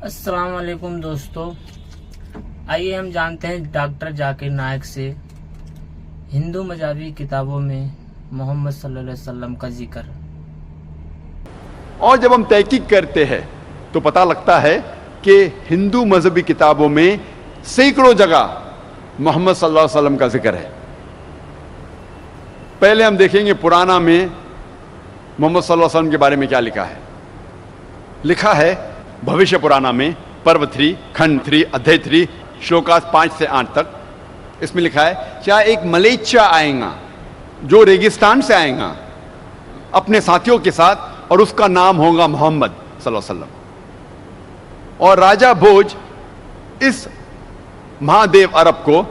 السلام علیکم دوستو، آئیے ہم جانتے ہیں ڈاکٹر ذاکر نائک سے ہندو مذہبی کتابوں میں محمد صلی اللہ علیہ وسلم کا ذکر۔ اور جب ہم تحقیق کرتے ہیں تو پتہ لگتا ہے کہ ہندو مذہبی کتابوں میں سینکڑوں جگہ محمد صلی اللہ علیہ وسلم کا ذکر ہے۔ پہلے ہم دیکھیں گے پرانا میں محمد صلی اللہ علیہ وسلم کے بارے میں کیا لکھا ہے۔ لکھا ہے بھوشیہ پرانا میں پرو 3 کھنڈ 3 ادھیے 3 شلوکاس 5 سے 8 تک۔ اس میں لکھا ہے کیا ایک ملیچا آئے گا جو ریگستان سے آئے گا اپنے ساتھیوں کے ساتھ، اور اس کا نام ہوگا محمد صلی اللہ علیہ وسلم، اور راجہ بھوج اس مہادیو عرب کو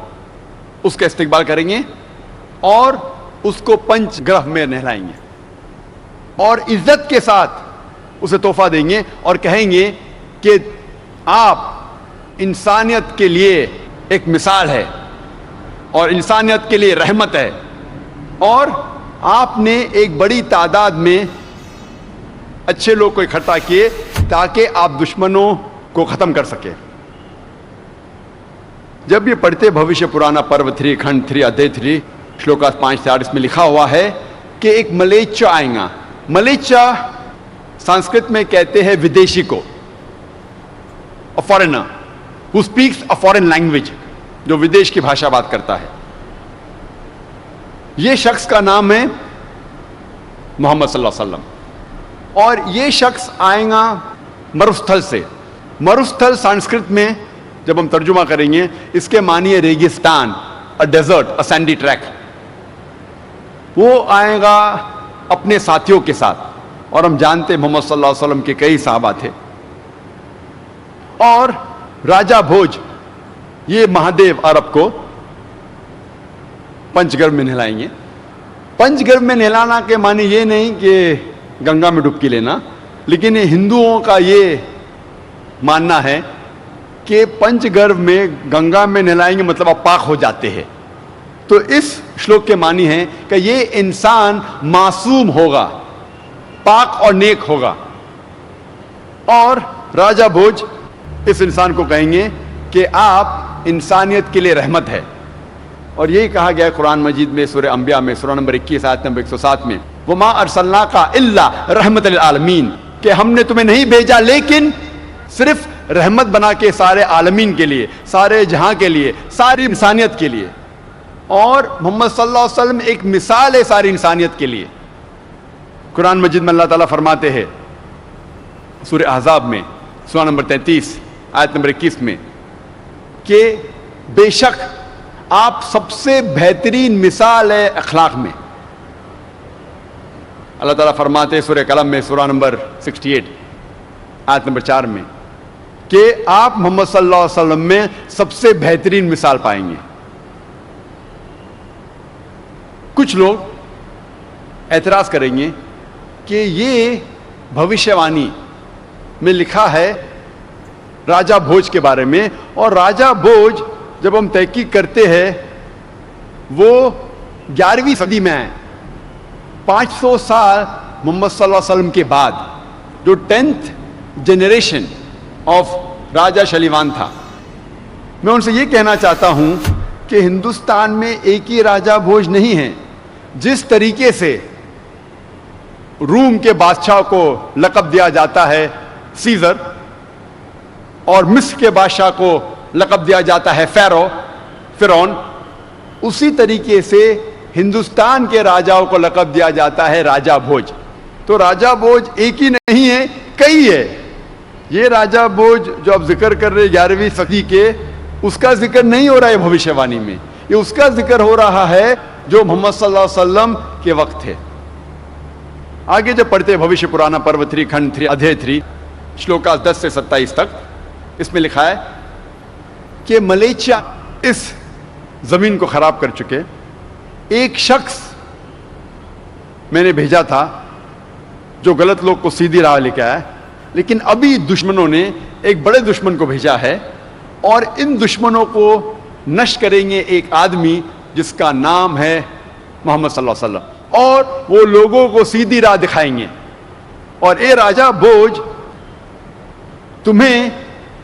اس کا استقبال کریں گے اور اس کو پنچ گرہ میں نہلائیں گے اور عزت کے ساتھ اسے تحفہ دیں گے اور کہیں گے کہ آپ انسانیت کے لیے ایک مثال ہے اور انسانیت کے لیے رحمت ہے، اور آپ نے ایک بڑی تعداد میں اچھے لوگ کو اکٹھا کیے تاکہ آپ دشمنوں کو ختم کر سکے۔ جب یہ پڑھتے بھوشیہ پرانا پرو 3 کھنڈ 3 ادھیے 3 شلوکاس 5 سے 8، اس میں لکھا ہوا ہے کہ ایک ملیچا آئے گا۔ ملیچا سنسکرت میں کہتے ہیں ودیشی کو، a foreigner who speaks a foreign language، جو ودیش کی بھاشا بات کرتا ہے۔ یہ شخص کا نام ہے محمد صلی اللہ علیہ وسلم، اور یہ شخص آئے گا مروستھل سے۔ مروستھل سنسکرت میں جب ہم ترجمہ کریں گے اس کے معنی ہے ریگستان، a desert، a sandy track۔ وہ آئے گا اپنے ساتھیوں کے ساتھ، اور ہم جانتے محمد صلی اللہ علیہ وسلم کے کئی صحابہ تھے، اور راجہ بھوج یہ مہادیو عرب کو پنچ گرھ میں نہلائیں گے۔ پنچ گرھ میں نہلانا کے معنی یہ نہیں کہ گنگا میں ڈبکی لینا، لیکن ہندوؤں کا یہ ماننا ہے کہ پنچ گرھ میں گنگا میں نہلائیں گے مطلب آپ پاک ہو جاتے ہیں۔ تو اس شلوک کے معنی ہے کہ یہ انسان معصوم ہوگا، پاک اور نیک ہوگا، اور راجہ بھوج اس انسان کو کہیں گے کہ آپ انسانیت کے لیے رحمت ہے۔ اور یہی کہا گیا ہے قرآن مجید میں سورہ انبیاء میں سورہ نمبر 21 آیت نمبر 107 میں، وَمَا أَرْسَلْنَاكَ إِلَّا رَحْمَةً لِلْعَالَمِينَ، کہ ہم نے تمہیں نہیں بھیجا لیکن صرف رحمت بنا کے سارے عالمین کے لیے، سارے جہاں کے لیے، ساری انسانیت کے لیے۔ اور محمد صلی اللہ علیہ وسلم ایک مثال ہے ساری انسانیت کے لیے۔ قرآن مجید میں اللہ تعالیٰ فرماتے ہیں سورہ احزاب میں سورہ نمبر 33 آیت نمبر 21 میں کہ بے شک آپ سب سے بہترین مثال ہے اخلاق میں۔ اللہ تعالیٰ فرماتے ہیں سورہ قلم میں سورہ نمبر 68 آیت نمبر 4 میں کہ آپ محمد صلی اللہ علیہ وسلم میں سب سے بہترین مثال پائیں گے۔ کچھ لوگ اعتراض کریں گے کہ یہ بھوشیہ وانی میں لکھا ہے راجہ بھوج کے بارے میں، اور راجہ بھوج جب ہم تحقیق کرتے ہیں وہ 11ویں صدی میں ہے، 500 سال محمد صلی اللہ علیہ وسلم کے بعد، جو 10th جنریشن آف راجہ شلیوان تھا۔ میں ان سے یہ کہنا چاہتا ہوں کہ ہندوستان میں ایک ہی راجہ بھوج نہیں ہے۔ جس طریقے سے روم کے بادشاہ کو لقب دیا جاتا ہے سیزر، اور مصر کے بادشاہ کو لقب دیا جاتا ہے فرعون، اسی طریقے سے ہندوستان کے راجاؤں کو لقب دیا جاتا ہے راجہ بھوج۔ تو راجہ بھوج ایک ہی نہیں ہے، کئی ہے۔ یہ راجہ بھوج جو آپ ذکر کر رہے 11ویں صدی کے، اس کا ذکر نہیں ہو رہا ہے بھوشیہ وانی میں، یہ اس کا ذکر ہو رہا ہے جو محمد صلی اللہ علیہ وسلم کے وقت تھے۔ آگے جب پڑھتے بھوشیہ پرانا پرو 3 کھنڈ 3 ادھیے 3 شلوکاس 10 سے 27 تک، اس میں لکھا ہے کہ ملیچا اس زمین کو خراب کر چکے ایک شخص میں نے بھیجا تھا جو غلط لوگ کو سیدھی راہ لے کے آیا، لیکن ابھی دشمنوں نے ایک بڑے دشمن کو بھیجا ہے، اور ان دشمنوں کو نشٹ کریں گے ایک آدمی جس کا نام ہے محمد صلی اللہ علیہ وسلم، اور وہ لوگوں کو سیدھی راہ دکھائیں گے۔ اور اے راجہ بھوج، تمہیں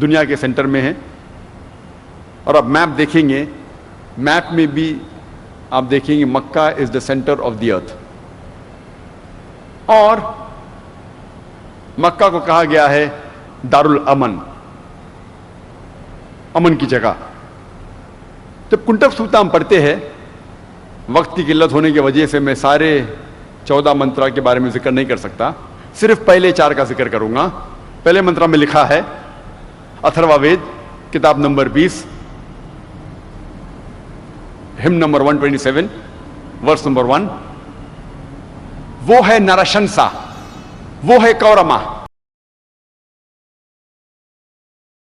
دنیا کے سینٹر میں ہے. اور اب میپ دیکھیں گے, میپ میں بھی آپ دیکھیں گے مکہ از دا سینٹر آف دی ارتھ. اور مکہ کو کہا گیا ہے دار الامن, امن کی جگہ. جب کنٹک سوکتا ہم پڑھتے ہیں, وقت کی قلت ہونے کی وجہ سے میں سارے 14 منترا کے بارے میں ذکر نہیں کر سکتا, صرف پہلے 4 کا ذکر کروں گا. پہلے منترا میں لکھا ہے, اتھروا وید کتاب نمبر 20 ہم نمبر 127 ورس نمبر 1, وہ ہے نرشنسا, وہ ہے کورما,